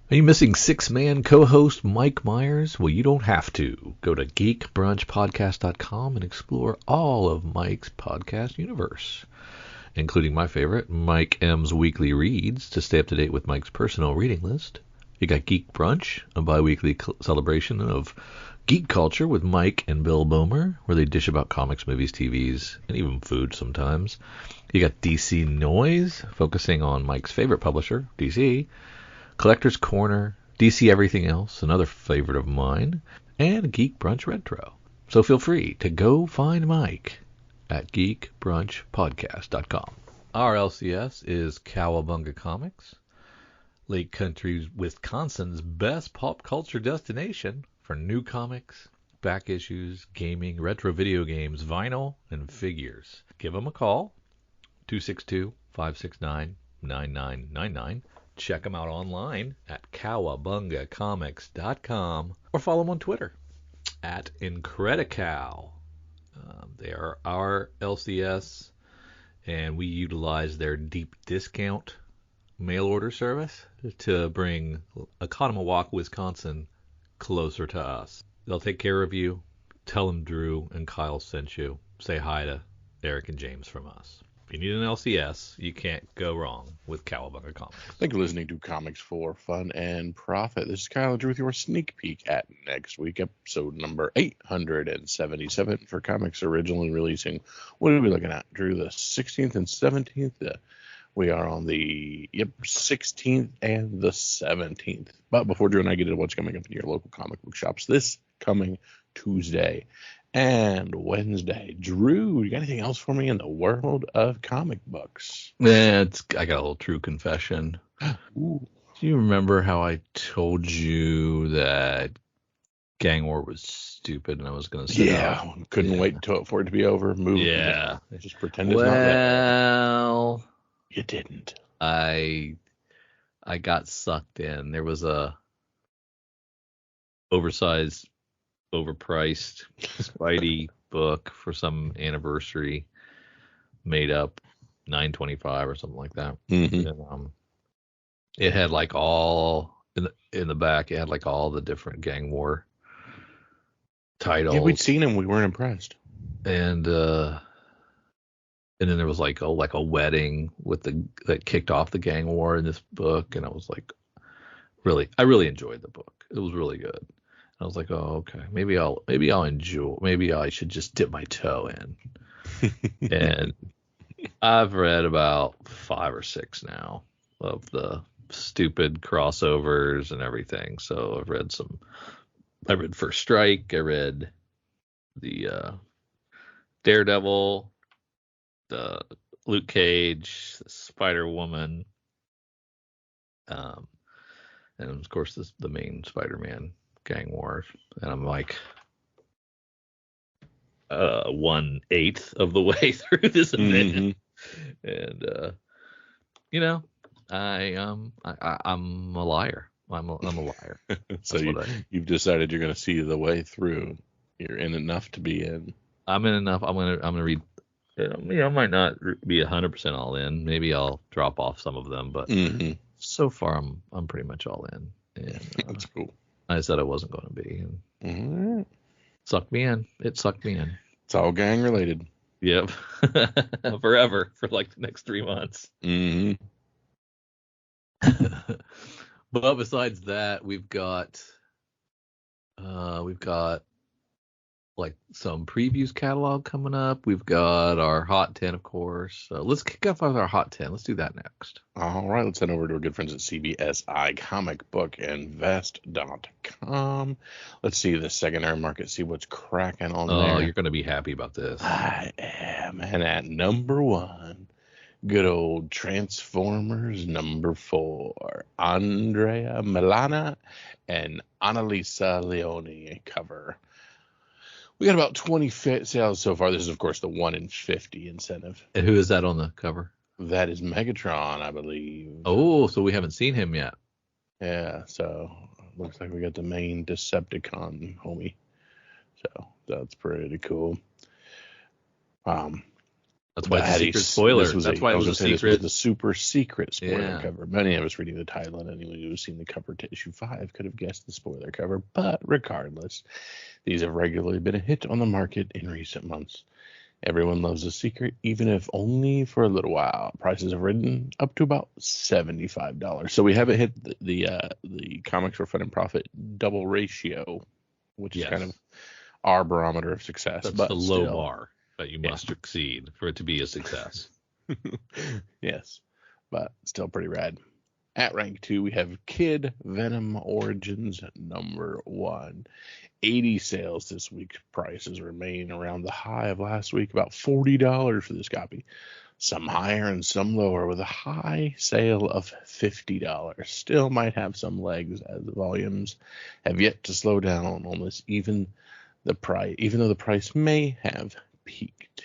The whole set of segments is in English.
Are you missing six-man co-host Mike Myers? Well, you don't have to. Go to geekbrunchpodcast.com and explore all of Mike's podcast universe, including my favorite, Mike M's Weekly Reads, to stay up to date with Mike's personal reading list. You got Geek Brunch, a bi-weekly celebration of geek culture with Mike and Bill Bomer, where they dish about comics, movies, TVs, and even food sometimes. You got DC Noise, focusing on Mike's favorite publisher, DC. Collector's Corner, DC Everything Else, another favorite of mine, and Geek Brunch Retro. So feel free to go find Mike at geekbrunchpodcast.com. Our LCS is Cowabunga Comics, Lake Country, Wisconsin's best pop culture destination for new comics, back issues, gaming, retro video games, vinyl, and figures. Give them a call, 262-569-9999. Check them out online at cowabungacomics.com or follow them on Twitter at Incredicow. They are our LCS, and we utilize their deep discount mail order service to bring Oconomowoc, Wisconsin, closer to us. They'll take care of you. Tell them Drew and Kyle sent you. Say hi to Eric and James from us. If you need an LCS, you can't go wrong with Cowabunga Comics. Thank you for listening to Comics for Fun and Profit. This is Kyle and Drew with your sneak peek at next week, episode number 877 for comics originally releasing. What are we looking at, Drew? The 16th and 17th? We are on the 16th and the 17th. But before Drew and I get into what's coming up in your local comic book shops this coming Tuesday and Wednesday, Drew, you got anything else for me in the world of comic books? I got a little true confession. Ooh. Do you remember how I told you that Gang War was stupid and I was going to sit out? Couldn't wait for it to be over. Move. Yeah. Just pretend it's not there. Well, You didn't. I got sucked in. There was a oversized, overpriced Spidey book for some anniversary, made up $9.25 or something like that. Mm-hmm. And, it had like all in the back. It had like all the different Gang War titles. Yeah, we'd seen him. We weren't impressed. And then there was like a wedding that kicked off the Gang War in this book, and I was like, I really enjoyed the book. It was really good. I was like, oh, okay, maybe I'll enjoy. Maybe I should just dip my toe in. And I've read about 5 or 6 now of the stupid crossovers and everything. So I've read some. I read First Strike. I read the Daredevil, the Luke Cage, the Spider-Woman, and of course the main Spider-Man Gang War. And I'm like 1/8 of the way through this event, and I'm a liar. I'm a liar. So you've decided you're going to see the way through. You're in enough to be in. I'm in enough. I'm gonna read. I might not be 100% all in. Maybe I'll drop off some of them, but so far I'm pretty much all in. And that's cool. I said I wasn't going to be. And sucked me in. It sucked me in. It's all gang related. Yep. Forever, for like the next 3 months. But besides that, we've got like some previews catalog coming up. We've got our Hot 10, of course. Let's kick off with our Hot 10. Let's do that next. All right, let's head over to our good friends at CBSI Comic Book Invest.com. Let's see the secondary market, see what's cracking on there. Oh, you're going to be happy about this. I am. And at number 1, good old Transformers number 4, Andrea Milana and Annalisa Leone cover. We got about 20 sales so far. This is, of course, the 1 in 50 incentive. And who is that on the cover? That is Megatron, I believe. Oh, so we haven't seen him yet. Yeah, so looks like we got the main Decepticon homie. So that's pretty cool. That's why But it's a secret spoiler. That's why it was a this was secret. the super secret spoiler Yeah. cover. Many of us reading the title and anyone who has seen the cover to issue 5 could have guessed the spoiler cover. But regardless, these have regularly been a hit on the market in recent months. Everyone loves a secret, even if only for a little while. Prices have risen up to about $75. So we haven't hit the comics for fun and profit double ratio, which is kind of our barometer of success. That's but the still, low bar that you must exceed for it to be a success. Yes, but still pretty rad. At rank 2, we have Kid Venom Origins number 1. 80 sales this week. Prices remain around the high of last week, about $40 for this copy. Some higher and some lower, with a high sale of $50. Still might have some legs as the volumes have yet to slow down on this, even though the price may have peaked.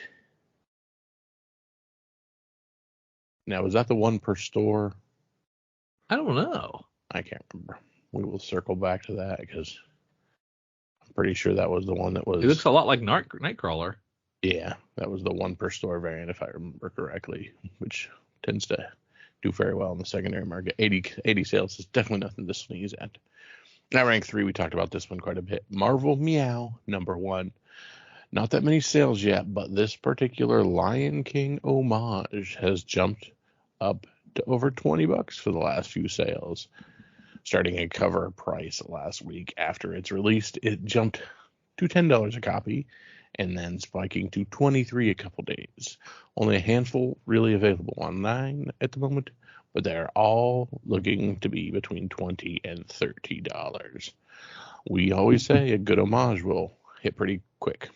Now, is that the one per store? I don't know. I can't remember. We will circle back to that because I'm pretty sure that was the one that was. It looks a lot like Nightcrawler. Yeah, that was the one per store variant, if I remember correctly, which tends to do very well in the secondary market. 80 sales is definitely nothing to sneeze at. At rank 3, we talked about this one quite a bit. Marvel Meow number 1. Not that many sales yet, but this particular Lion King homage has jumped up to over $20 for the last few sales. Starting at cover price last week after it's released, it jumped to $10 a copy and then spiking to $23 a couple days. Only a handful really available online at the moment, but they're all looking to be between $20 and $30. We always say a good homage will hit pretty quick.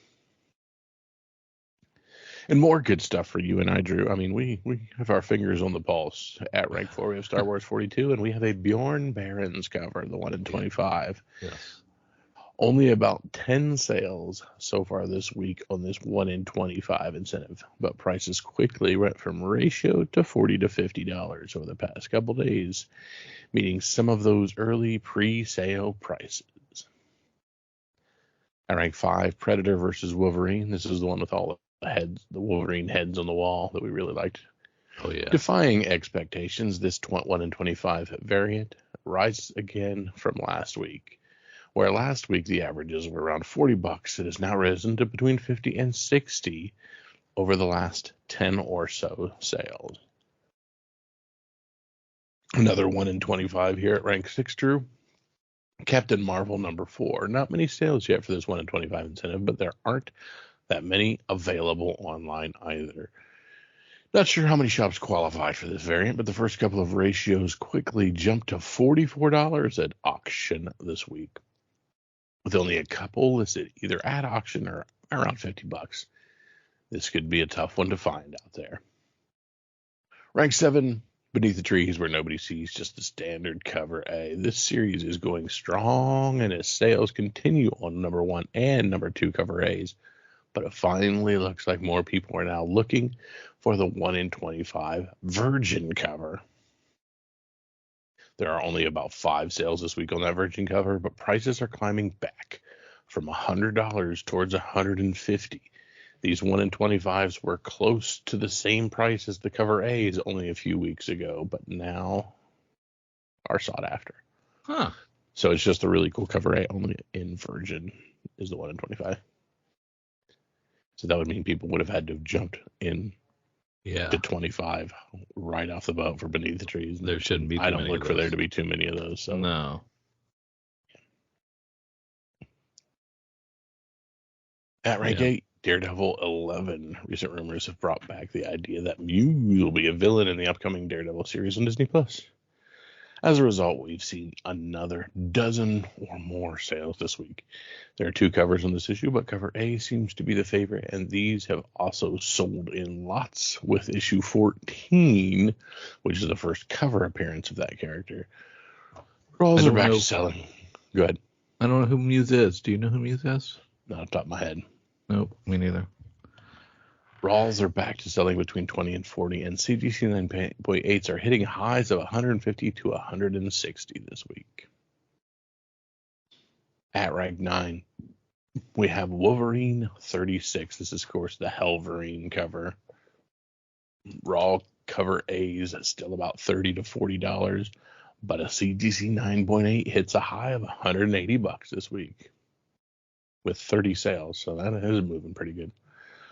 And more good stuff for you and I, Drew. I mean, we have our fingers on the pulse. At rank 4, we have Star Wars 42, and we have a Bjorn Barons cover, the 1 in 25. Yes. Only about 10 sales so far this week on this 1 in 25 incentive, but prices quickly went from ratio to $40 to $50 over the past couple days, meeting some of those early pre-sale prices. At rank 5, Predator versus Wolverine. This is the one with all the Wolverine heads on the wall that we really liked. Oh, yeah. Defying expectations, this 1 in 25 variant rises again from last week. Where last week the averages were around $40, it has now risen to between $50 and $60 over the last 10 or so sales. Another 1 in 25 here at rank 6, Drew. Captain Marvel number 4. Not many sales yet for this 1 in 25 incentive, but there aren't that many available online either. Not sure how many shops qualify for this variant, but the first couple of ratios quickly jumped to $44 at auction this week, with only a couple listed either at auction or around $50. This could be a tough one to find out there. Rank 7, Beneath the Trees Where Nobody Sees, just the standard cover A. This series is going strong, and its sales continue on number 1 and number 2 cover A's. But it finally looks like more people are now looking for the 1 in 25 Virgin cover. There are only about 5 sales this week on that Virgin cover, but prices are climbing back from $100 towards $150. These 1 in 25s were close to the same price as the cover A's only a few weeks ago, but now are sought after. Huh. So it's just a really cool cover A, only in Virgin is the 1 in 25. So that would mean people would have had to have jumped in to 25 right off the boat for Beneath the Trees. There shouldn't be too I don't many look of for those. there to be too many of those. So. No. At rank 8, Daredevil 11. Recent rumors have brought back the idea that Mew will be a villain in the upcoming Daredevil series on Disney+. As a result, we've seen another dozen or more sales this week. There are 2 covers on this issue, but cover A seems to be the favorite, and these have also sold in lots, with issue 14, which is the first cover appearance of that character. Rolls are back to selling. Go ahead. I don't know who Muse is. Do you know who Muse is? Not off the top of my head. Nope, me neither. Raws are back to selling between 20 and 40, and CGC 9.8s are hitting highs of 150 to 160 this week. At rank 9, we have Wolverine 36. This is, of course, the Helverine cover. Raw cover A's is still about $30 to $40, but a CGC 9.8 hits a high of $180 this week with 30 sales, so that is moving pretty good.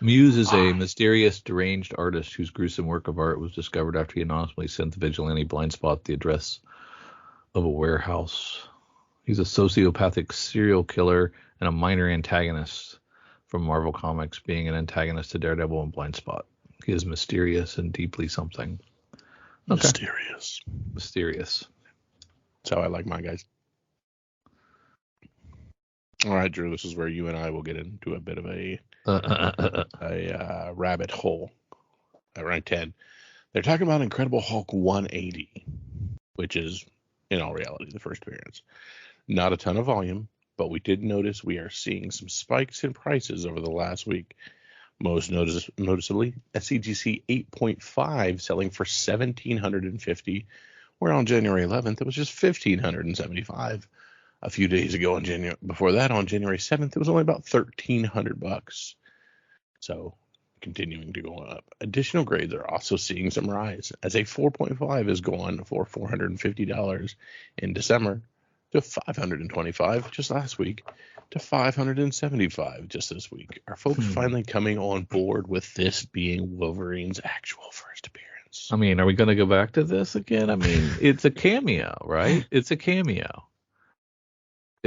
Muse is a mysterious, deranged artist whose gruesome work of art was discovered after he anonymously sent the vigilante Blind Spot the address of a warehouse. He's a sociopathic serial killer and a minor antagonist from Marvel Comics, being an antagonist to Daredevil and Blind Spot. He is mysterious and deeply something. Okay. Mysterious. That's how I like my guys. All right, Drew, this is where you and I will get into a bit of a rabbit hole. At rank 10, they're talking about Incredible Hulk 180, which is, in all reality, the first appearance. Not a ton of volume, but we did notice we are seeing some spikes in prices over the last week. Most noticeably, a CGC 8.5 selling for $1,750, where on January 11th it was just $1,575. A few days ago, before that, on January 7th, it was only about $1,300. So, continuing to go up. Additional grades are also seeing some rise, as a 4.5 is going for $450 in December to $525 just last week to $575 just this week. Are folks finally coming on board with this being Wolverine's actual first appearance? I mean, are we going to go back to this again? I mean, it's a cameo, right? It's a cameo.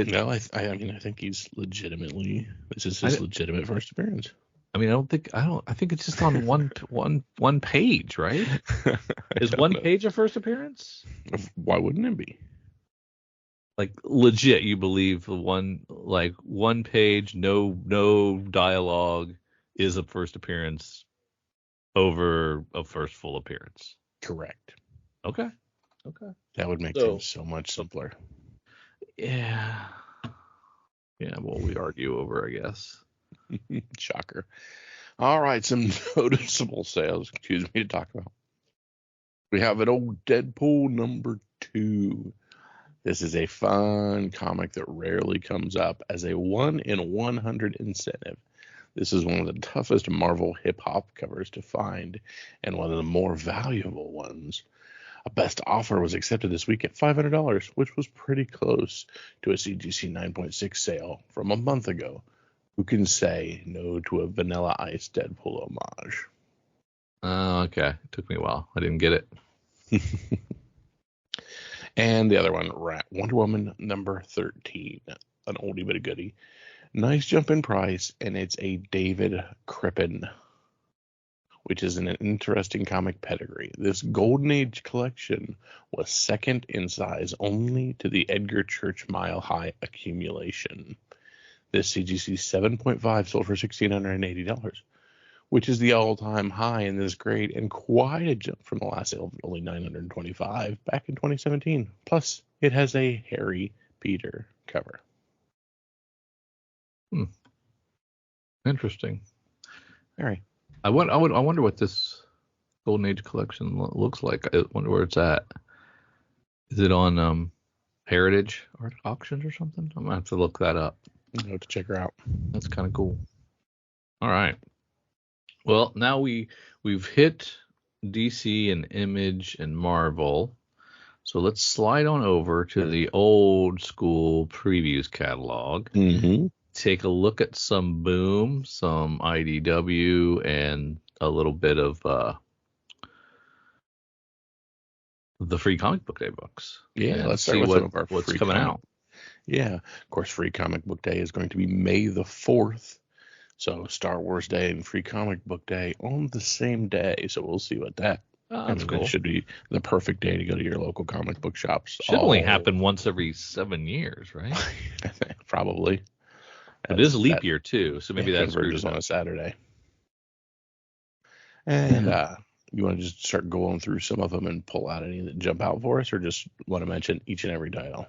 No, I think he's legitimately. This is his legitimate first appearance. I mean, I think it's just on one page, right? Is one page a first appearance? Why wouldn't it be? Like legit, you believe one page, no dialogue is a first appearance over a first full appearance. Correct. Okay. That would make things so much simpler. Yeah. Well, we argue over, I guess. Shocker. All right, some noticeable sales, to talk about. We have an old Deadpool number 2. This is a fun comic that rarely comes up as a 1 in 100 incentive. This is one of the toughest Marvel hip-hop covers to find and one of the more valuable ones. A best offer was accepted this week at $500, which was pretty close to a CGC 9.6 sale from a month ago. Who can say no to a Vanilla Ice Deadpool homage? Oh, okay. It took me a while. I didn't get it. And the other one, Wonder Woman number 13, an oldie but a goodie. Nice jump in price, and it's a David Crippen, which is an interesting comic pedigree. This Golden Age collection was second in size only to the Edgar Church Mile High accumulation. This CGC 7.5 sold for $1,680, which is the all-time high in this grade and quite a jump from the last sale of only $925 back in 2017. Plus, it has a Harry Peter cover. Interesting. All right. I wonder what this Golden Age collection looks like. I wonder where it's at. Is it on Heritage Art Auctions or something? I'm gonna have to look that up. You have to check her out. That's kind of cool. All right. Well, now we've hit DC and Image and Marvel. So let's slide on over to the old school previews catalog. Mm-hmm. Take a look at some Boom, some IDW, and a little bit of the Free Comic Book Day books. Yeah, let's see what's coming out. Yeah, of course, Free Comic Book Day is going to be May the 4th. So Star Wars Day and Free Comic Book Day on the same day. So we'll see what that. That's cool. It should be the perfect day to go to your local comic book shops. Should only happen once every 7 years, right? Probably. It is a leap year too, so maybe that converges on a Saturday. And you want to just start going through some of them and pull out any that jump out for us, or just want to mention each and every title?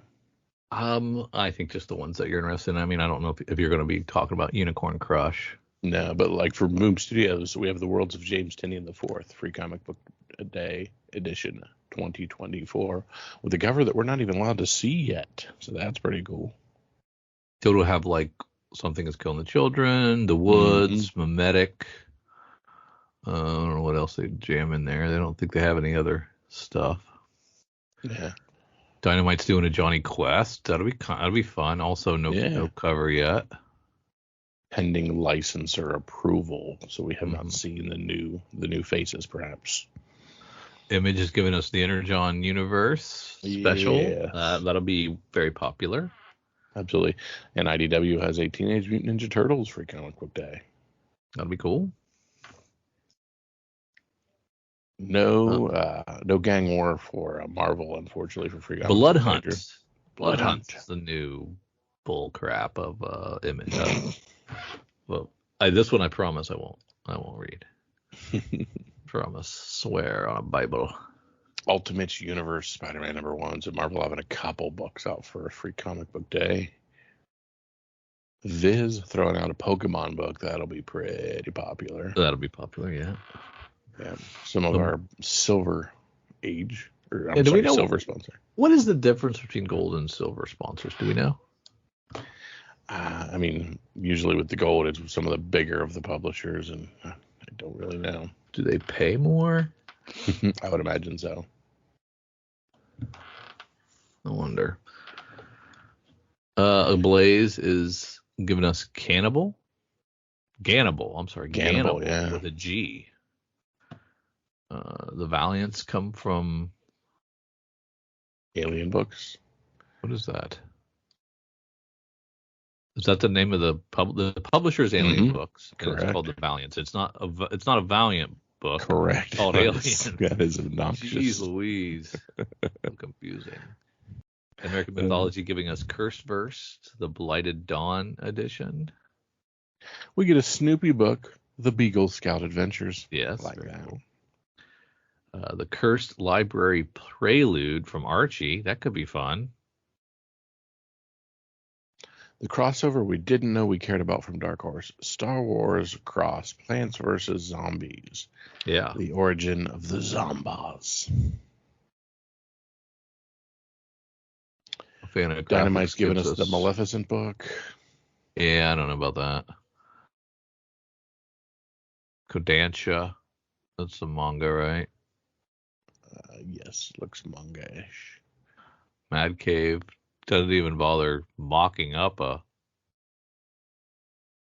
I think just the ones that you're interested in. I mean, I don't know if you're going to be talking about Unicorn Crush. No, but like for Boom Studios, we have the Worlds of James Tynion IV, Free Comic Book Day edition 2024, with a cover that we're not even allowed to see yet. So that's pretty cool. So it'll have like Something is Killing the Children, The Woods, Mimetic, I don't know what else they jam in there. They don't think they have any other stuff. Yeah. Dynamite's doing a Johnny Quest. That'll be fun. Also, no cover yet. Pending licensor approval, so we have not seen the new faces, perhaps. Image is giving us the Energon Universe special. Yeah. That'll be very popular. Absolutely. And IDW has a Teenage Mutant Ninja Turtles Free Comic Book Day. That'll be cool. No gang war for Marvel, unfortunately, for Free Comic Blood Book Hunt. Day. Blood Hunt is the new bull crap of Image. Well, this one I promise I won't read. Promise, swear on a Bible. Ultimate Universe Spider-Man #1. So Marvel having a couple books out for a Free Comic Book Day. Viz throwing out a Pokemon book. That'll be pretty popular. That'll be popular, yeah. Yeah. Some of our Silver Age, or Silver sponsor. What is the difference between gold and silver sponsors? Do we know? I mean, usually with the gold, it's some of the bigger of the publishers, and I don't really know. Do they pay more? I would imagine so. I wonder. Ablaze is giving us Gannibal, yeah, with a G. The Valiants come from Alien Books. What is that? Is that the name of the publisher's Alien Books? Correct. It's called the Valiants. It's not a Valiant book. Correct. It's called Alien. That is obnoxious. Jeez Louise. So confusing. American Mythology giving us Cursed Verse, the Blighted Dawn edition. We get a Snoopy book, The Beagle Scout Adventures. Yes. Like that. Cool. The Cursed Library Prelude from Archie. That could be fun. The crossover we didn't know we cared about from Dark Horse. Star Wars Cross Plants vs. Zombies. Yeah. The origin of the Zombas. Dynamite's giving us the Maleficent book. Yeah, I don't know about that. Kodansha. That's the manga, right? Yes, looks manga-ish. Mad Cave doesn't even bother mocking up a.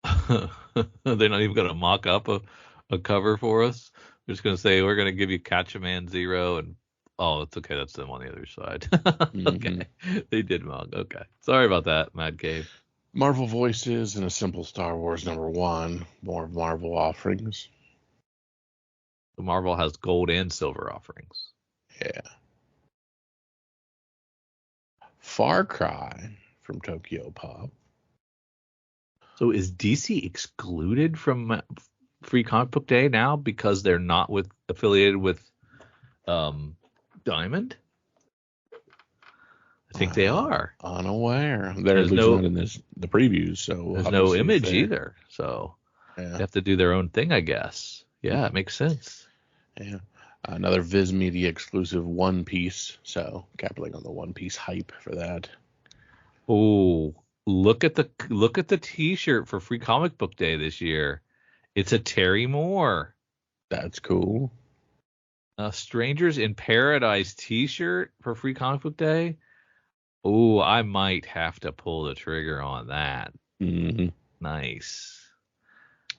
They're not even going to mock up a cover for us. They're just going to say, we're going to give you Catch-A-Man 0 and. Oh, it's okay. That's them on the other side. Okay. They did mock. Okay. Sorry about that, Mad Cave. Marvel Voices and a simple Star Wars #1. More Marvel offerings. The Marvel has gold and silver offerings. Yeah. Far Cry from Tokyo Pop. So is DC excluded from Free Comic Book Day now because they're not affiliated with Diamond? I think they are. Unaware. They're at least not in the previews, so there's no Image either. So they have to do their own thing, I guess. Yeah, it makes sense. Yeah. Another Viz Media exclusive One Piece. So capping on the One Piece hype for that. Oh, look at the T-shirt for Free Comic Book Day this year. It's a Terry Moore. That's cool. Strangers in Paradise T-shirt for Free Comic Book Day. Oh, I might have to pull the trigger on that. Nice.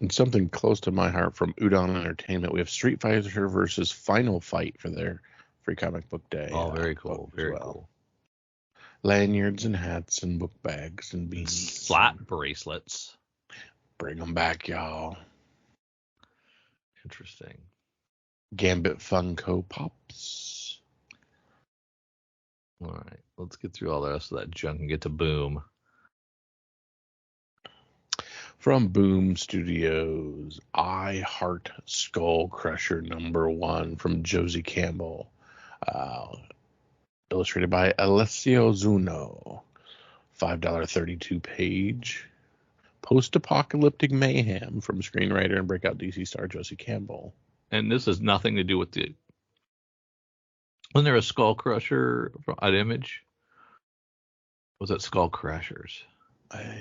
And something close to my heart from Udon Entertainment. We have Street Fighter versus Final Fight for their Free Comic Book Day. Oh, very cool. Very cool. Lanyards and hats and book bags and beans. Slap bracelets. Bring them back, y'all. Interesting. Gambit Funko Pops. All right. Let's get through all the rest of that junk and get to Boom. From Boom Studios, I Heart Skull Crusher #1 from Josie Campbell. Illustrated by Alessio Zuno. $5.32 page. Post-apocalyptic mayhem from screenwriter and breakout DC star Josie Campbell. And this has nothing to do with the... Wasn't there a Skull Crusher at Image? Was it Skull Crushers?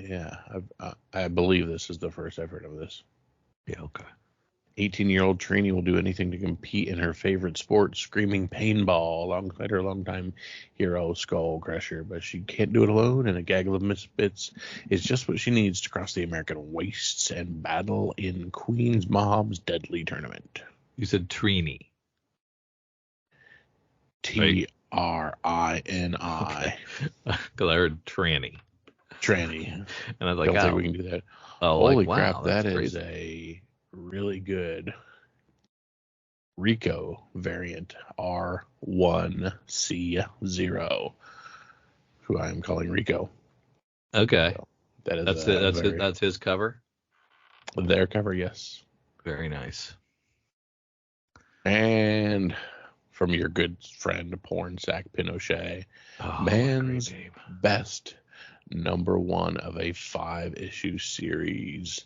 Yeah, I believe this is the first I've heard of this. Yeah, okay. 18-year-old Trini will do anything to compete in her favorite sport, screaming paintball alongside her longtime hero, Skull Crusher. But she can't do it alone, and a gaggle of misfits is just what she needs to cross the American wastes and battle in Queen's Mob's deadly tournament. You said Trini. Trini. Okay. Because I heard tranny. Tranny. And I was like, Don't think we can do that. oh, Holy like, wow, crap, that that's is crazy. a really good Rico variant, R1C0, who I am calling Rico. Okay. So that is That's his cover. their cover, yes. Very nice. And from your good friend Porn Sack Pinochet, Oh, man's great name. best #1 of a 5-issue series.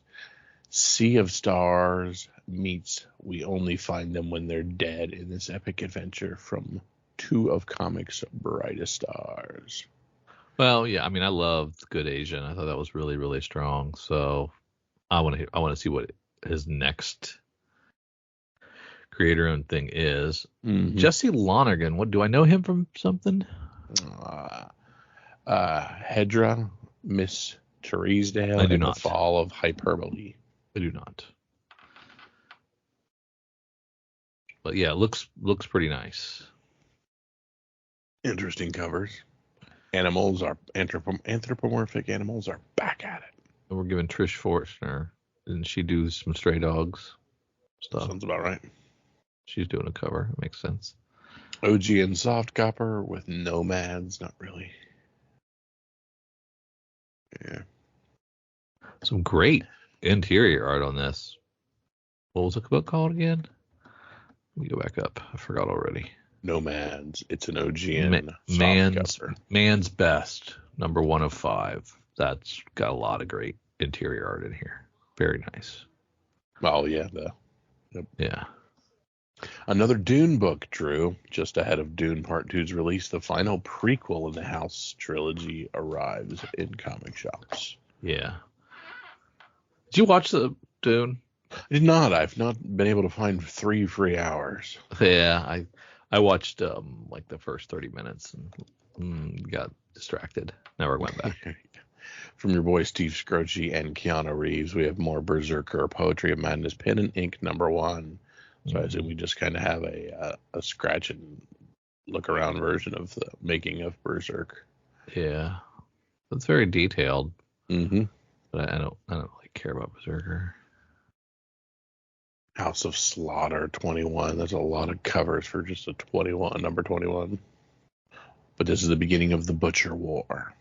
Sea of Stars meets We Only Find Them When They're Dead in this epic adventure from two of comics' brightest stars. Well, yeah, I mean, I loved Good Asian. I thought that was really, really strong. So I want to see what his next creator-owned thing is. Mm-hmm. Jesse Lonergan. What do I know him from something? Hedra, Miss Teresdale, I do and not. The Fall of Hyperbole. I do not. But yeah, looks pretty nice. Interesting covers. Animals are anthropomorphic animals are back at it. And we're giving Trish Forstner. Didn't she do some Stray Dogs stuff? Sounds about right. She's doing a cover. It makes sense. OG and soft copper with nomads. Not really. Yeah. Some great interior art on this. What was the book called again? Let me go back up. I forgot already. Nomads. It's an OG and soft cover. Man's Best, #1 of 5. That's got a lot of great interior art in here. Very nice. Oh, yeah. Yep. Yeah. Another Dune book, Drew. Just ahead of Dune Part 2's release, the final prequel in the House trilogy arrives in comic shops. Yeah. Did you watch the Dune? I did not. I've not been able to find 3 free hours. Yeah, I watched like the first 30 minutes and got distracted. Never went back. From your boy Steve Scroce and Keanu Reeves, we have more Berserker Poetry of Madness Pen and Ink #1. So I assume we just kind of have a scratch and look around version of the making of Berserk. Yeah, it's very detailed. Mm-hmm. But I don't really care about Berserker. House of Slaughter 21. There's a lot of covers for just a 21, number 21. But this is the beginning of the Butcher War.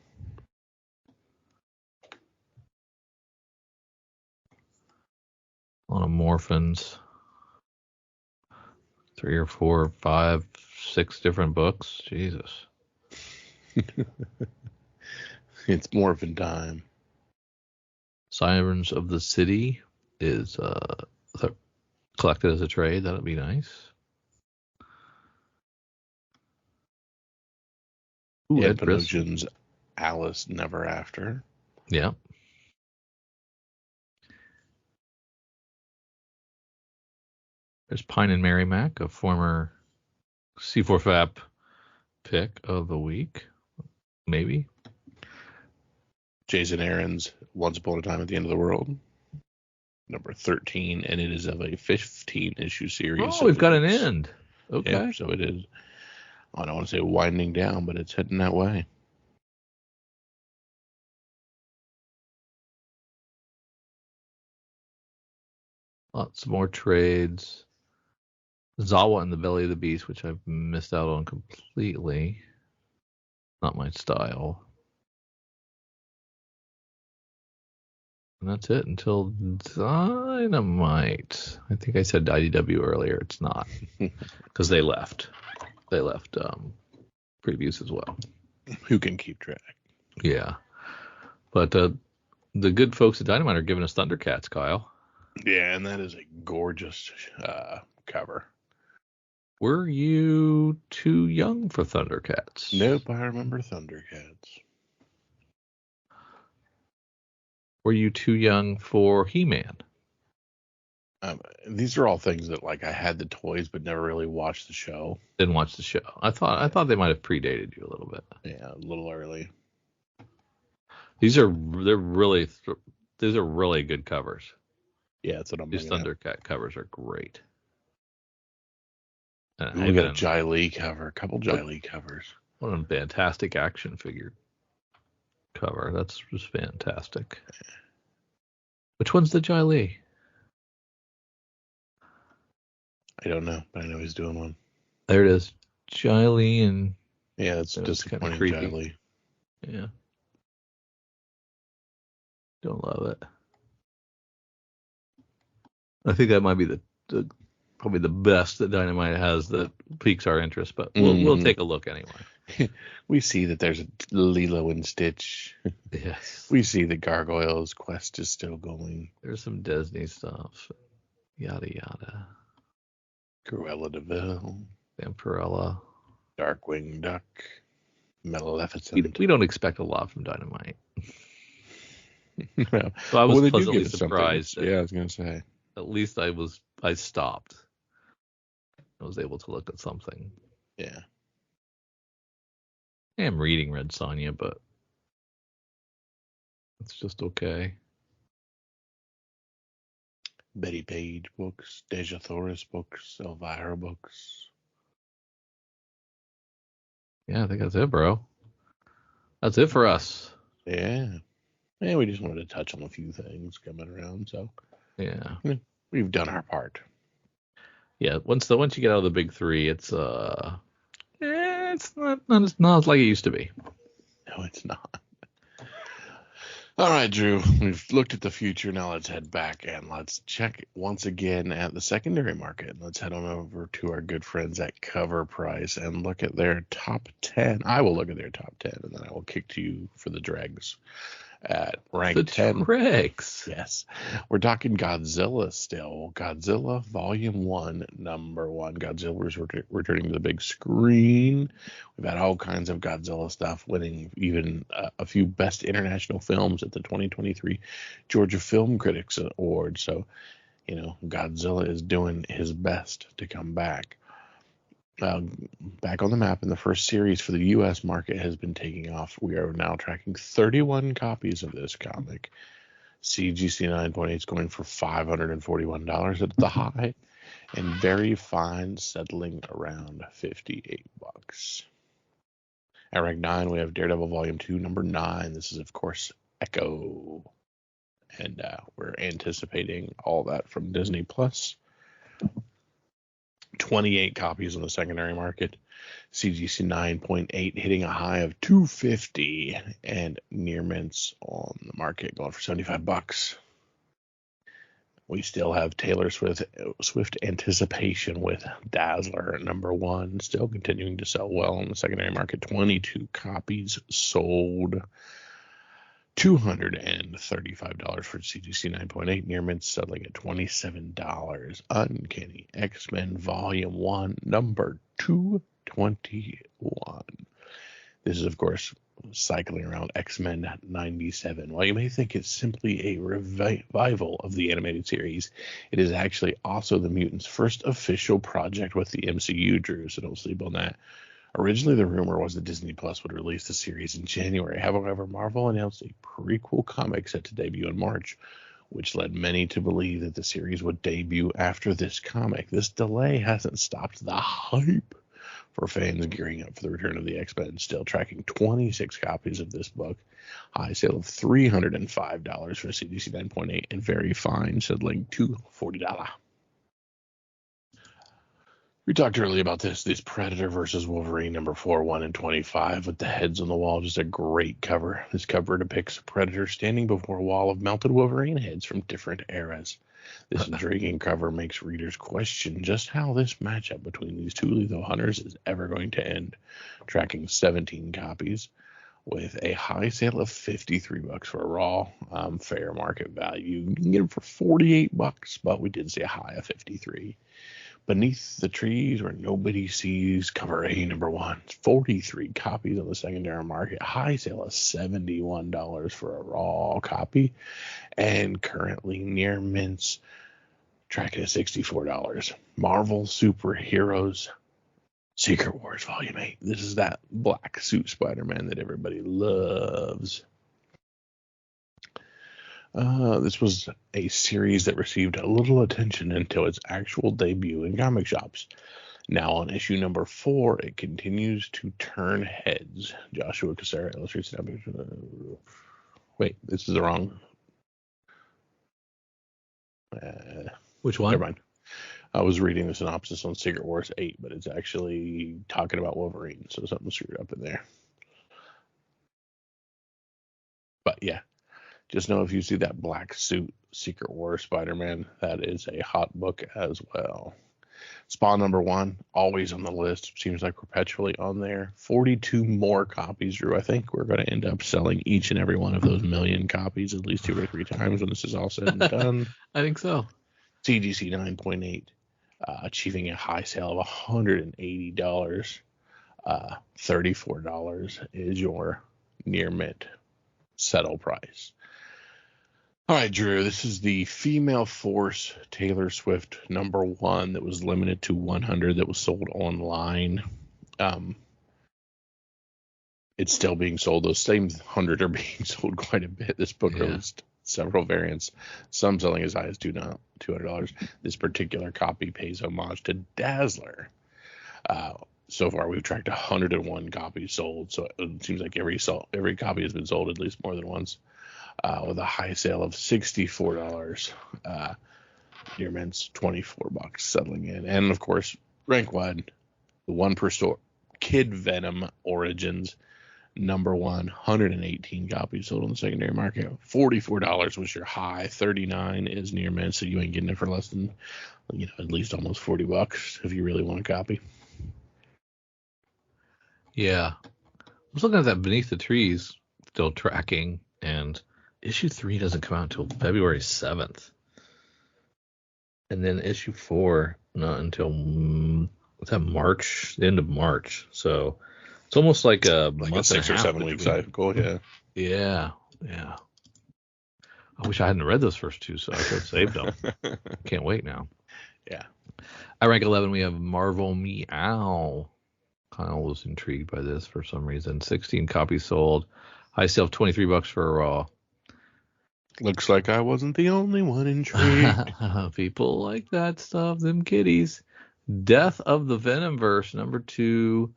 A lot of Morphins. 3 or 4 or 5, 6 different books. Jesus. It's Morphin time. Sirens of the City is collected as a trade. That'd be nice. Ooh, Ed Pinocchio's Alice Never After. Yeah. There's Pine and Mary Mac, a former C4FAP pick of the week. Maybe. Jason Aaron's Once Upon a Time at the End of the World. Number 13, and it is of a 15-issue series. Oh, so we've got an end. Okay. Yeah, so it is, I don't want to say winding down, but it's heading that way. Lots more trades. Zawa and the Belly of the Beast, which I've missed out on completely. Not my style. And that's it until Dynamite. I think I said IDW earlier. It's not. Because they left. They left previews as well. Who can keep track? Yeah. But the good folks at Dynamite are giving us Thundercats, Kyle. Yeah, and that is a gorgeous cover. Were you too young for Thundercats? Nope, I remember Thundercats. Were you too young for He-Man? These are all things that like I had the toys but never really watched the show. Didn't watch the show. I thought they might have predated you a little bit. Yeah, a little early. These are really good covers. Yeah, that's what I'm These looking at. Thundercat covers are great. Ooh, we got a Jai Lee cover, a couple Jai Lee covers. What a fantastic action figure cover. That's just fantastic. Which one's the Jai Lee? I don't know, but I know he's doing one. There it is. Jai Lee, and yeah, it's disappointing. Jai Lee. Yeah. Don't love it. I think that might be probably the best that Dynamite has that piques our interest, but we'll take a look anyway. We see that there's a Lilo and Stitch. Yes. We see that Gargoyle's quest is still going. There's some Disney stuff. Yada yada. Cruella de Vil. Vampirella. Darkwing Duck. Maleficent. We don't expect a lot from Dynamite. No. So I was pleasantly surprised. Yeah, I was gonna say. At least I stopped. I was able to look at something. Yeah. I am reading Red Sonja, but it's just okay. Betty Page books, Deja Thoris books, Elvira books. Yeah, I think that's it, bro. That's it for us. Yeah. Yeah, we just wanted to touch on a few things coming around, so yeah, we've done our part. Yeah, once you get out of the big three, it's not like it used to be. No, it's not. All right, Drew, we've looked at the future. Now let's head back and let's check once again at the secondary market. Let's head on over to our good friends at Cover Price and look at their top 10. I will look at their top 10, and then I will kick to you for the dregs. At rank 10. The dregs. Yes. We're talking Godzilla still. Godzilla Volume 1, number 1. Godzilla is returning to the big screen. We've had all kinds of Godzilla stuff, winning even a few Best International Films at the 2023 Georgia Film Critics Award. So, Godzilla is doing his best to come back. Back on the map, and the first series for the U.S. market has been taking off. We are now tracking 31 copies of this comic. CGC 9.8 is going for $541 at the high, and Very Fine settling around $58. At rank 9, we have Daredevil Volume 2, number 9. This is, of course, Echo. And we're anticipating all that from Disney Plus. 28 copies on the secondary market. CGC 9.8 hitting a high of $250, and near mints on the market going for $75. We still have Taylor Swift Anticipation with Dazzler at number 1, still continuing to sell well on the secondary market. 22 copies sold. $235 for CGC 9.8, near mint settling at $27. Uncanny X-Men Volume 1, number 221. This is, of course, cycling around X-Men 97. While you may think it's simply a revival of the animated series, it is actually also the mutants' first official project with the MCU, Drew, so don't sleep on that. Originally, the rumor was that Disney Plus would release the series in January. However, Marvel announced a prequel comic set to debut in March, which led many to believe that the series would debut after this comic. This delay hasn't stopped the hype for fans gearing up for the return of the X-Men, still tracking 26 copies of this book. High sale of $305 for CGC 9.8, and Very Fine settling to $40. We talked earlier about this Predator versus Wolverine number 4, 1 and 25 with the heads on the wall. Just a great cover. This cover depicts a Predator standing before a wall of melted Wolverine heads from different eras. This intriguing cover makes readers question just how this matchup between these two lethal hunters is ever going to end. Tracking 17 copies with a high sale of $53 for a raw fair market value. You can get it for $48, but we did see a high of $53. Beneath the Trees Where Nobody Sees, cover A, number 1. 43 copies on the secondary market. High sale of $71 for a raw copy. And currently near mints Tracking at $64. Marvel Superheroes Secret Wars Volume 8. This is that black suit Spider-Man that everybody loves. This was a series that received a little attention until its actual debut in comic shops. Now on issue number 4, it continues to turn heads. Joshua Cassara illustrates. Wait, this is the wrong. Which one? Never mind. I was reading the synopsis on Secret Wars 8, but it's actually talking about Wolverine, so something screwed up in there. But yeah, just know if you see that black suit Secret Wars Spider-Man, that is a hot book as well. Spawn number 1, always on the list. Seems like perpetually on there. 42 more copies, Drew. I think we're going to end up selling each and every one of those million copies at least 2 or 3 times when this is all said and done. I think so. CGC 9.8, achieving a high sale of $180. $34 is your near mint settle price. All right, Drew, this is the Female Force Taylor Swift number 1 that was limited to 100 that was sold online. It's still being sold. Those same 100 are being sold quite a bit. This book released several variants, some selling as high as $200. This particular copy pays homage to Dazzler. So far, we've tracked 101 copies sold, so it seems like every copy has been sold at least more than once. With a high sale of $64. Near mint's $24 settling in. And of course, rank 1, the 1 per store, Kid Venom Origins, number 1, 118 copies sold on the secondary market. $44 was your high, $39 is near mint, so you ain't getting it for less than, at least almost $40 if you really want a copy. Yeah. I was looking at that Beneath the Trees, still tracking, and issue 3 doesn't come out until February 7th. And then issue 4, not until, March, the end of March. So it's almost like a month a 6 and a or half 7 week cycle, yeah. Yeah. I wish I hadn't read those first 2, so I could have saved them. Can't wait now. Yeah. At rank 11, we have Marvel Meow. Kyle was intrigued by this for some reason. 16 copies sold. High sale of $23 for a raw. Looks like I wasn't the only one intrigued. People like that stuff, them kitties. Death of the Venomverse, number 2.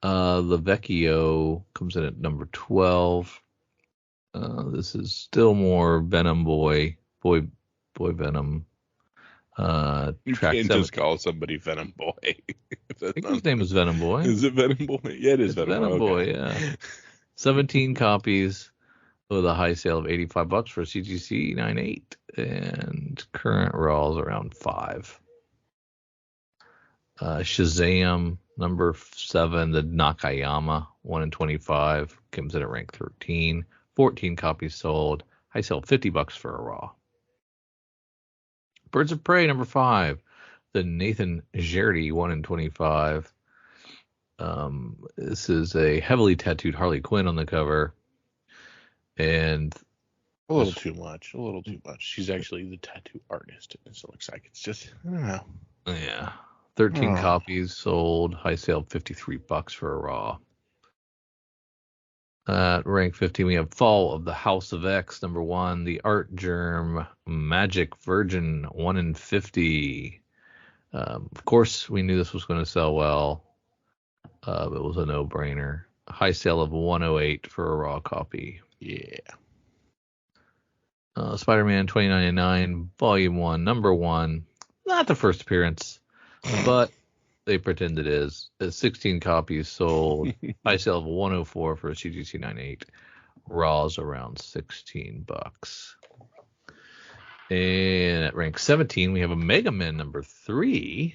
The Vecchio comes in at number 12. This is still more Venom Boy Venom. You can't just call somebody Venom Boy. I think his name is Venom Boy. Is it Venom Boy? Yeah, it is Venom Boy. Okay. Yeah. 17 copies with a high sale of $85 for CGC 9.8, and current raws around 5. Shazam number 7, the Nakayama 1 in 25, comes in at rank 13. 14 copies sold. High sale $50 for a raw. Birds of Prey number 5, the Nathan Jardy 1 in 25. This is a heavily tattooed Harley Quinn on the cover, and a little too much. She's actually the tattoo artist. It looks like it's just, I don't know. Yeah. 13 copies sold. High sale $53 for a raw. At rank 15, we have Fall of the House of X, number 1, the Art Germ Magic Virgin 1 in 50. Of course, we knew this was going to sell well. It was a no-brainer. A high sale of $108 for a raw copy. Yeah. Spider-Man 2099, Volume 1, number 1. Not the first appearance, but they pretend it is. 16 copies sold. High sale of $104 for a CGC 9.8. Raws around $16. And at rank 17, we have a Mega Man number 3.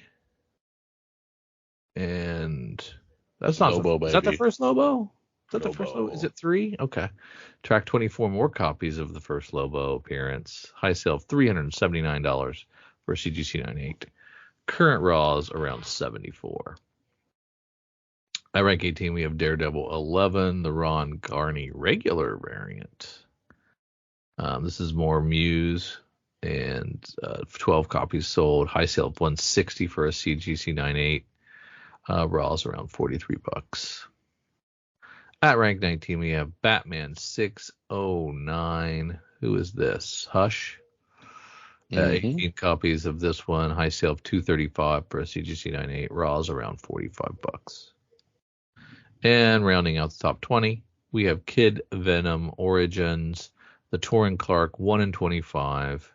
And that's not Lobo, is that the first Lobo? Is that Lobo. the first Lobo? Is it 3? Okay. Track 24 more copies of the first Lobo appearance. High sale of $379 for a CGC 9.8. Current raws around 74. At rank 18, we have Daredevil 11, the Ron Garney regular variant. This is more Muse and 12 copies sold. High sale of 160 for a CGC 98. Raw's around $43. At rank 19, we have Batman 609. Who is this? Hush. 18 copies of this one. High sale of 235 for a CGC 98. Raw's around $45. And rounding out the top 20, we have Kid Venom Origins, the Torrin Clark 1 in 25.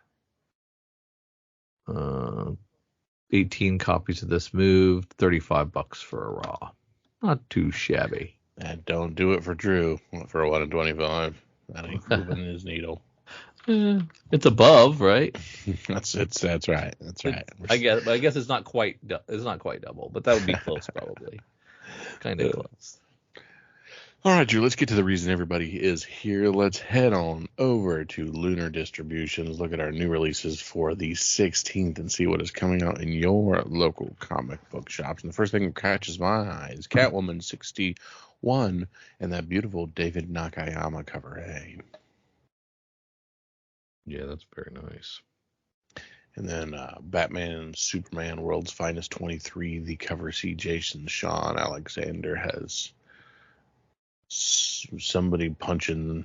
18 copies of this move, $35 for a Raw. Not too shabby. And don't do it for Drew for a 1 in 25. That ain't moving his needle. It's above, right? That's right. That's right. I guess it's not quite double, but that would be close probably. Kind of close. All right, Drew, let's get to the reason everybody is here. Let's head on over to Lunar Distributions, look at our new releases for the 16th, and see what is coming out in your local comic book shops. And the first thing that catches my eye is Catwoman 61 and that beautiful David Nakayama cover A. Yeah, that's very nice. And then Batman Superman World's Finest 23, the cover C. Jason Sean Alexander has somebody punching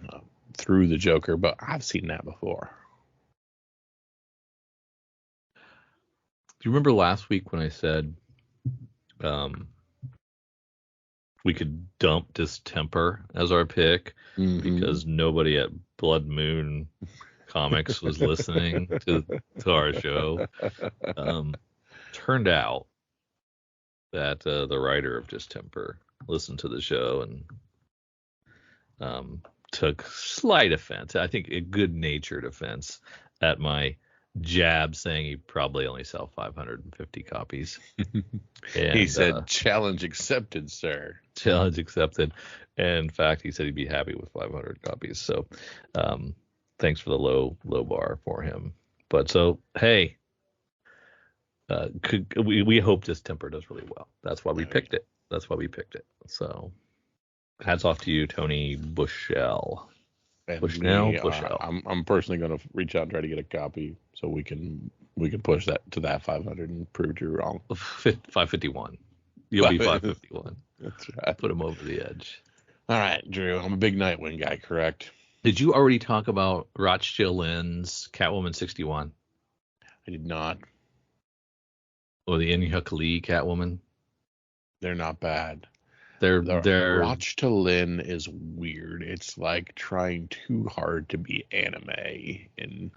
through the Joker, but I've seen that before. Do you remember last week when I said we could dump Distemper as our pick because nobody at Blood Moon Comics was listening to our show? Turned out that the writer of Distemper listened to the show and took slight offense, I think a good-natured offense, at my jab saying he probably only sell 550 copies. And, he said, challenge accepted, sir. Challenge accepted. And in fact, he said he'd be happy with 500 copies. So thanks for the low bar for him. But so, hey, we hope Distemper does really well. That's why we picked it. So hats off to you, Tony Bushell. Bushell. I'm personally going to reach out and try to get a copy so we can push that to that 500 and prove you wrong. 551. You'll be 551. That's right. Put him over the edge. All right, Drew. I'm a big Nightwing guy, correct? Did you already talk about Rochdale Lynn's Catwoman 61? I did not. Or the Inhyuk Lee Catwoman? They're not bad. They're Watch to Lynn is weird. It's like trying too hard to be anime and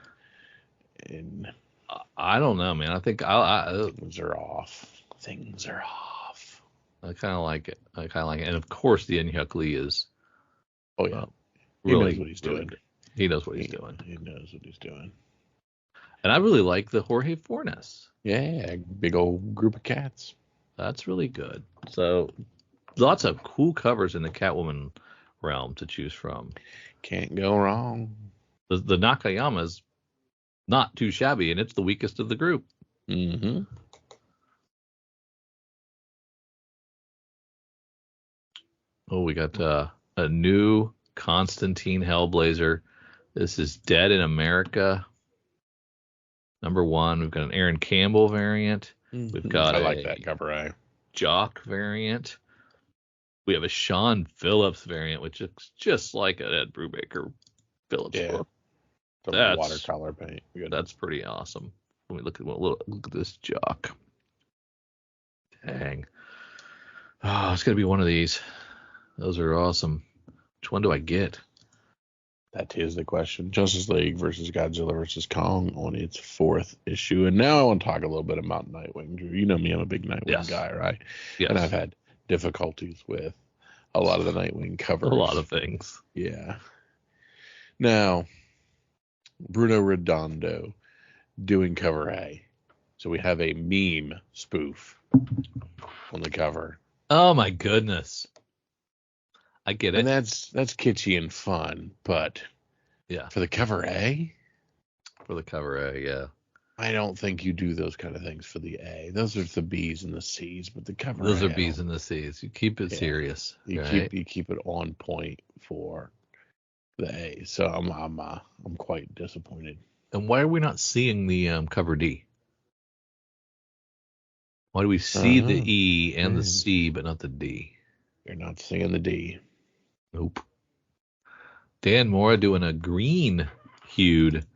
I don't know, man. I think things are off. Things are off. I kind of like it. And of course, the Inhyuk Lee is. Oh yeah, he knows what he's doing. He knows what he's doing. He knows what he's doing. And I really like the Jorge Fornes. Yeah, big old group of cats. That's really good. So. Lots of cool covers in the Catwoman realm to choose from. Can't go wrong. The Nakayama's not too shabby, and it's the weakest of the group. Mm-hmm. Oh, we got a new Constantine Hellblazer. This is Dead in America. #1. We've got an Aaron Campbell variant. We've got I like that cover A. Jock variant. We have a Sean Phillips variant, which looks just like an Ed Brubaker Phillips book. That's watercolor paint. Good. That's pretty awesome. Let me look at this Jock. Dang. Oh, it's gonna be one of these. Those are awesome. Which one do I get? That is the question. Justice League versus Godzilla versus Kong on its 4th issue. And now I want to talk a little bit about Nightwing. Drew, you know me, I'm a big Nightwing guy, right? Yes. And I've had difficulties with a lot of the Nightwing covers. A lot of things. Yeah. Now, Bruno Redondo doing cover A. So we have a meme spoof on the cover. Oh my goodness. I get it. And that's kitschy and fun, but yeah, for the cover A? For the cover A, yeah. I don't think you do those kind of things for the A. Those are the B's and the C's, but the cover those A, are B's and the C's. You keep it serious. You keep it on point for the A. So I'm quite disappointed. And why are we not seeing the cover D? Why do we see the E and the C, but not the D? You're not seeing the D. Nope. Dan Mora doing a green-hued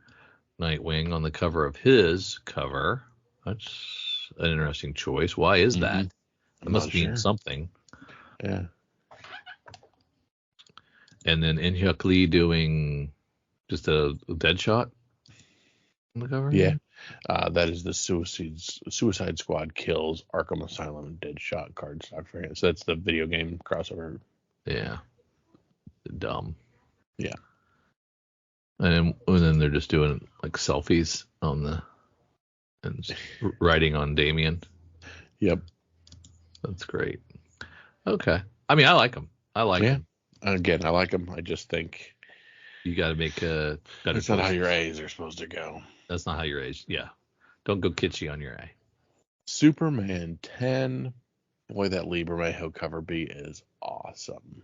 Nightwing on the cover of his cover. That's an interesting choice. Why is that? It must mean something. Yeah. And then In-Hyuk Lee doing just a Deadshot on the cover? Yeah. That is the Suicide Squad Kills Arkham Asylum Deadshot cardstock variant. So that's the video game crossover. Yeah. Dumb. Yeah. And then they're just doing like selfies and writing on Damien. Yep. That's great. Okay. I mean, I like them. I like them. Again, I like them. I just think you got to make a better. That's not how your A's are supposed to go. That's not how your A's. Yeah. Don't go kitschy on your A. Superman 10. Boy, that Lee Bermejo cover B is awesome.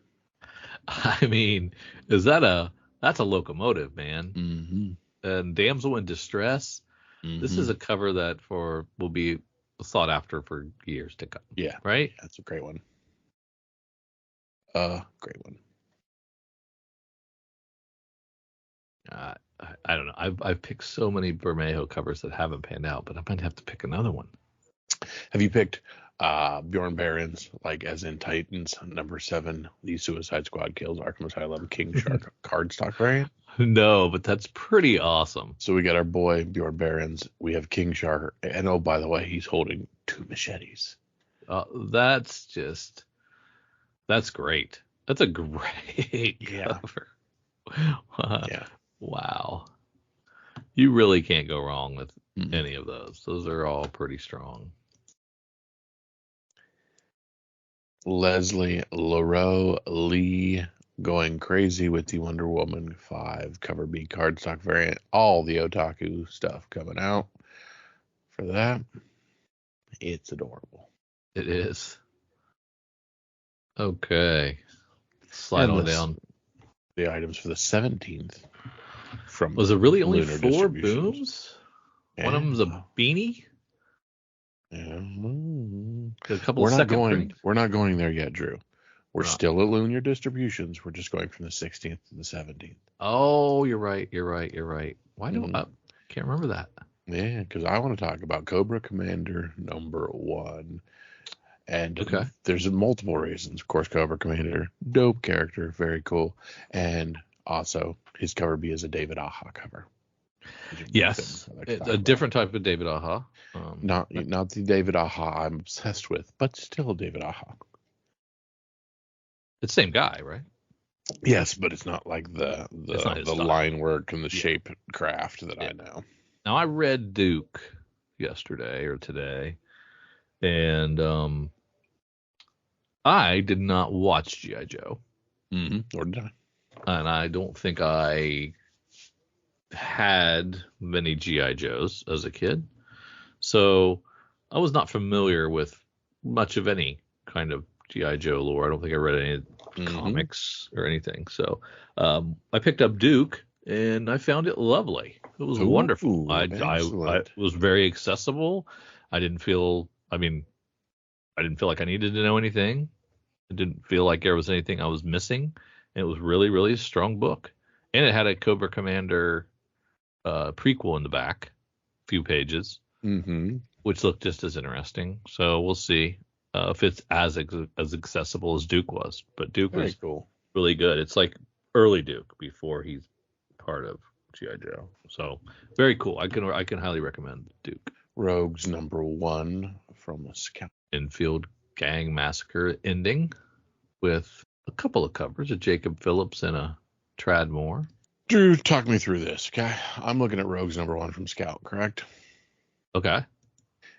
I mean, that's a locomotive, man. Mm-hmm. And Damsel in Distress. Mm-hmm. This is a cover that will be sought after for years to come. Yeah. Right? That's a great one. Great one. I don't know. I've picked so many Bermejo covers that haven't panned out, but I might have to pick another one. Have you picked Bjorn Barron's, like as in Titans, number 7, the Suicide Squad Kills Arkham Asylum King Shark cardstock variant? No, but that's pretty awesome. So we got our boy Bjorn Barron's. We have King Shark, and oh, by the way, he's holding 2 machetes. That's great. That's a great cover. Yeah. Wow. You really can't go wrong with any of those. Those are all pretty strong. Leslie Leroux Lee going crazy with the Wonder Woman 5 cover B cardstock variant. All the otaku stuff coming out for that. It's adorable. It is. Okay. Slide on down. The items for the 17th. Was it really only 4 booms? Yeah. One of them's a beanie? Yeah. A couple of second prints? We're not going there yet, Drew. We're still at Lunar Distributions. We're just going from the 16th to the 17th. Oh, you're right. Why don't I can't remember that? Yeah, because I want to talk about Cobra Commander number 1. And there's multiple reasons. Of course, Cobra Commander, dope character, very cool. And also, his cover B is a David Aja cover. Yes, a different type of David Aja. Not the David Aja I'm obsessed with, but still David Aja. It's the same guy, right? Yes, but it's not like the line work and the shape craft that I know. Now, I read Duke yesterday or today, and I did not watch G.I. Joe. Nor did I. And I don't think I had many G.I. Joes as a kid. So I was not familiar with much of any kind of G.I. Joe lore. I don't think I read any comics or anything. So I picked up Duke, and I found it lovely. It was wonderful. I was very accessible. I didn't feel like I needed to know anything. I didn't feel like there was anything I was missing. And it was really, really a strong book. And it had a Cobra Commander prequel in the back, a few pages, which looked just as interesting. So we'll see if it's as accessible as Duke was. But Duke was cool. Really good. It's like early Duke before he's part of G.I. Joe. So very cool. I can highly recommend Duke. Rogues number 1 from a Scout. Infield Gang Massacre ending with a couple of covers, a Jacob Phillips and a Trad Moore. Drew, talk me through this, okay? I'm looking at Rogues number 1 from Scout, correct? Okay.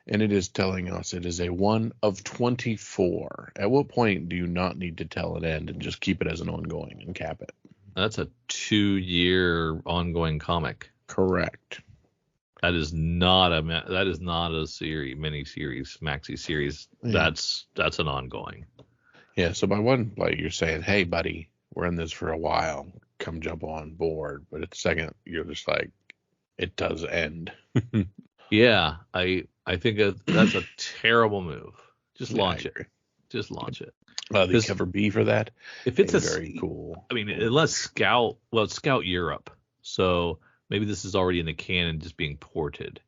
And it is telling us it is a 1 of 24. At what point do you not need to tell an end and just keep it as an ongoing and cap it? That's a 2-year ongoing comic. Correct. That is not a series, mini-series, maxi-series. Yeah. That's an ongoing. Yeah, so by one, like you're saying, hey, buddy, we're in this for a while. Come jump on board. But at the second, you're just like, it does end. Yeah, I think that's a terrible move. Just Yeah, I launch it. agree. Just launch it. The 'Cause cover B for that, if it's a a, very cool. I mean, unless Scout, well, it's Scout Europe, so maybe this is already in the canon, just being ported.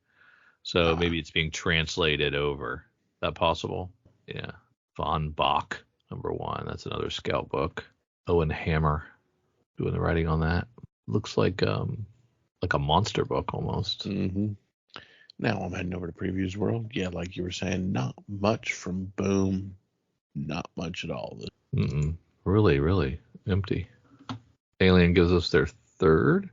So maybe it's being translated over. Is that possible? Yeah. Von Bach, #1. That's another Scout book. Owen Hammer doing the writing on that. Looks like a monster book almost. Mm-hmm. Now I'm heading over to Previews World. Yeah, like you were saying, not much from Boom. Not much at all. Really, really empty. Alien gives us their third.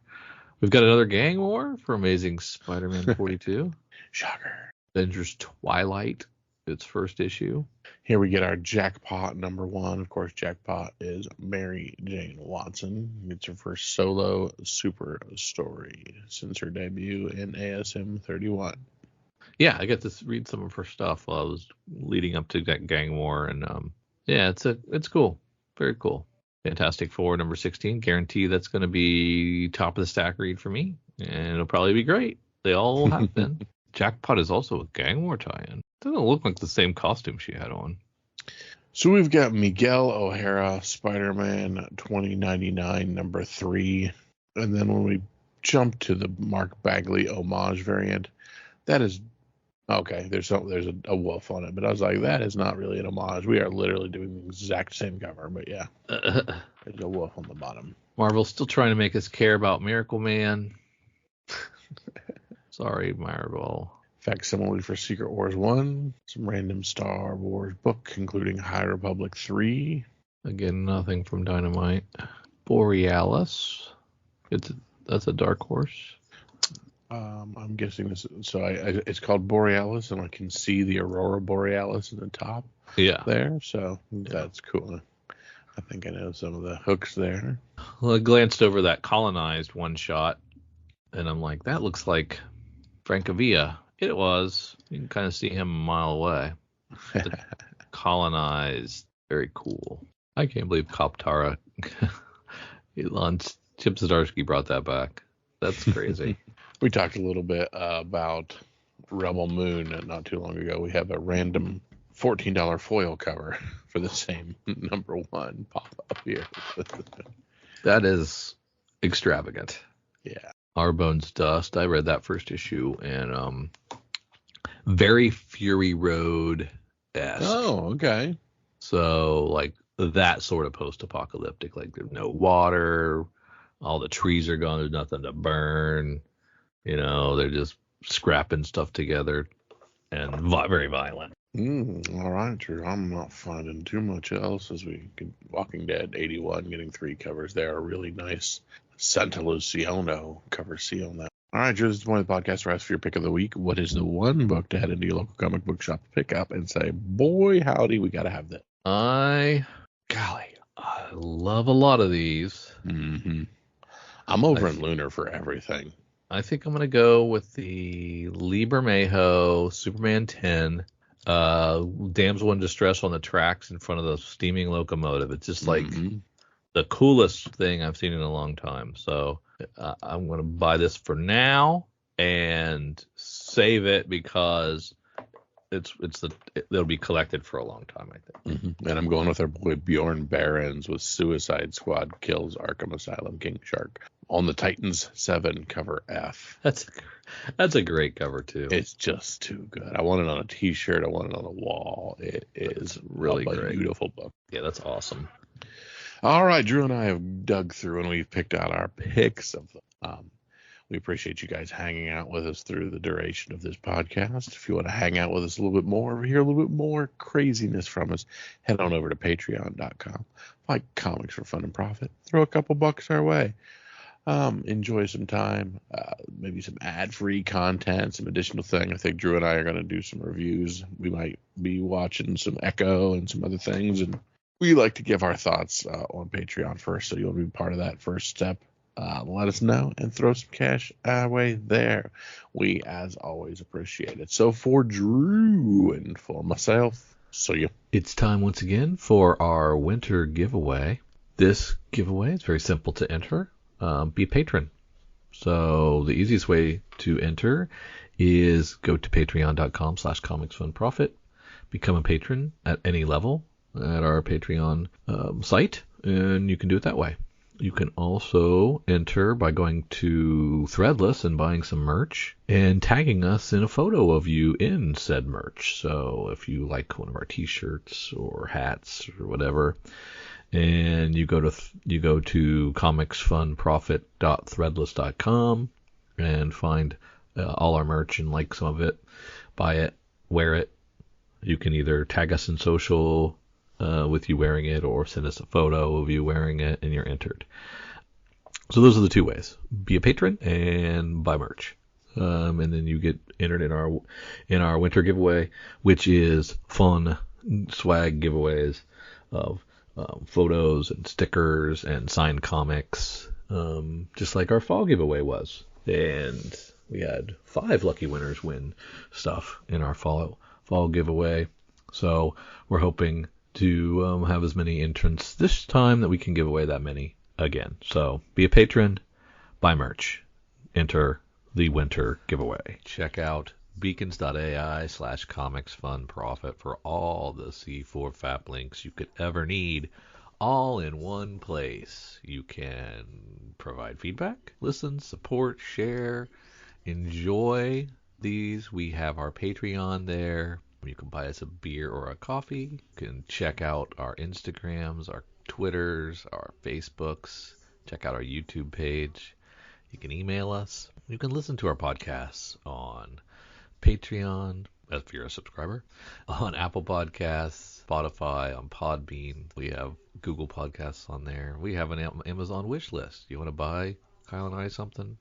We've got another gang war for Amazing Spider-Man 42. Shocker. Avengers Twilight, its first issue. Here we get our jackpot #1. Of course, jackpot is Mary Jane Watson. It's her first solo super story since her debut in ASM 31. Yeah, I get to read some of her stuff while I was leading up to that gang war, and yeah, it's cool, very cool. Fantastic Four #16, guarantee that's going to be top of the stack read for me, and it'll probably be great. They all have been. Jackpot is also a gang war tie-in. Doesn't look like the same costume she had on. So we've got Miguel O'Hara, Spider-Man 2099 #3, and then when we jump to the Mark Bagley homage variant, that is okay. There's a wolf on it, but I was like, that is not really an homage. We are literally doing the exact same cover, but yeah, there's a wolf on the bottom. Marvel's still trying to make us care about Miracle Man. Sorry, Marvel. Facsimile for Secret Wars 1, some random Star Wars book, including High Republic 3. Again, nothing from Dynamite. Borealis. That's a Dark Horse. I'm guessing this. So it's called Borealis, and I can see the Aurora Borealis in the top. Yeah. There, so that's cool. I think I know some of the hooks there. Well, I glanced over that Colonized one shot, and I'm like, that looks like Francavilla. It was. You can kind of see him a mile away. Colonized. Very cool. I can't believe Koptara. Chip Zdarsky brought that back. That's crazy. We talked a little bit about Rebel Moon not too long ago. We have a random $14 foil cover for the same #1 pop-up here. That is extravagant. Yeah. Our Bones Dust. I read that first issue, and very Fury Road-esque. Oh, okay. So, like, that sort of post-apocalyptic. Like, there's no water, all the trees are gone, there's nothing to burn. They're just scrapping stuff together, and very violent. All right, Drew. I'm not finding too much else as we can. Walking Dead 81 getting 3 covers there. A really nice Santa Luciano cover C on that. All right, Drew. This is one of the podcasts where I ask for your pick of the week. What is the one book to head into your local comic book shop to pick up and say, boy, howdy, we got to have this? I love a lot of these. Mm-hmm. I'm over in Lunar for everything. I think I'm going to go with the Lee Bermejo Superman 10, Damsel in Distress on the tracks in front of the steaming locomotive. It's just like the coolest thing I've seen in a long time. So I'm going to buy this for now and save it because it'll be collected for a long time, I think. Mm-hmm. And I'm going with our boy Bjorn Barons with Suicide Squad Kills Arkham Asylum King Shark on the Titans 7 cover F. That's a great cover too. It's just too good. I want it on a t-shirt. I want it on a wall. It is really a beautiful book. Yeah, that's awesome. All right, Drew and I have dug through and we've picked out our picks of them. We appreciate you guys hanging out with us through the duration of this podcast. If you want to hang out with us a little bit more, hear a little bit more craziness from us, head on over to patreon.com. Buy comics for fun and profit. Throw a couple bucks our way. Enjoy some time, maybe some ad-free content, some additional thing. I think Drew and I are going to do some reviews. We might be watching some Echo and some other things, and we like to give our thoughts on Patreon first, so you want to be part of that first step. Let us know and throw some cash our way there. We, as always, appreciate it. So for Drew and for myself, see ya. It's time once again for our winter giveaway. This giveaway is very simple to enter. Be a patron. So the easiest way to enter is go to patreon.com/comicsfunprofit, become a patron at any level at our Patreon site, and you can do it that way. You can also enter by going to Threadless and buying some merch and tagging us in a photo of you in said merch. So if you like one of our t-shirts or hats or whatever, and you go to comicsfunprofit.threadless.com and find all our merch and like some of it, buy it, wear it. You can either tag us in social with you wearing it, or send us a photo of you wearing it, and you're entered. So those are the two ways: be a patron and buy merch, and then you get entered in our winter giveaway, which is fun swag giveaways of photos and stickers and signed comics, just like our fall giveaway was. And we had 5 lucky winners win stuff in our fall giveaway. So we're hoping to have as many entrants this time that we can give away that many again. So be a patron, buy merch, enter the winter giveaway. Check out beacons.ai/comicsfunprofit for all the C4FAP links you could ever need, all in one place. You can provide feedback, listen, support, share, enjoy these. We have our Patreon there. You can buy us a beer or a coffee. You can check out our Instagrams, our Twitters, our Facebooks. Check out our YouTube page. You can email us. You can listen to our podcasts on Patreon, if you're a subscriber, on Apple Podcasts, Spotify, on Podbean. We have Google Podcasts on there. We have an Amazon wish list. You want to buy Kyle and I something?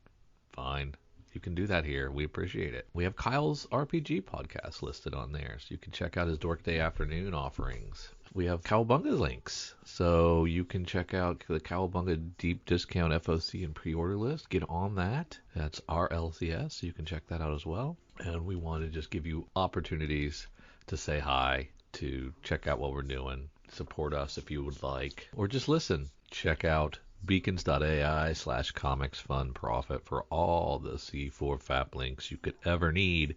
Fine. You can do that here. We appreciate it. We have Kyle's RPG podcast listed on there, so you can check out his Dork Day Afternoon offerings. We have Cowabunga links, so you can check out the Cowabunga Deep Discount FOC and pre-order list. Get on that. That's RLCS, so you can check that out as well. And we want to just give you opportunities to say hi, to check out what we're doing, support us if you would like, or just listen. Check out beacons.ai/comicsfunprofit for all the C4FAP links you could ever need.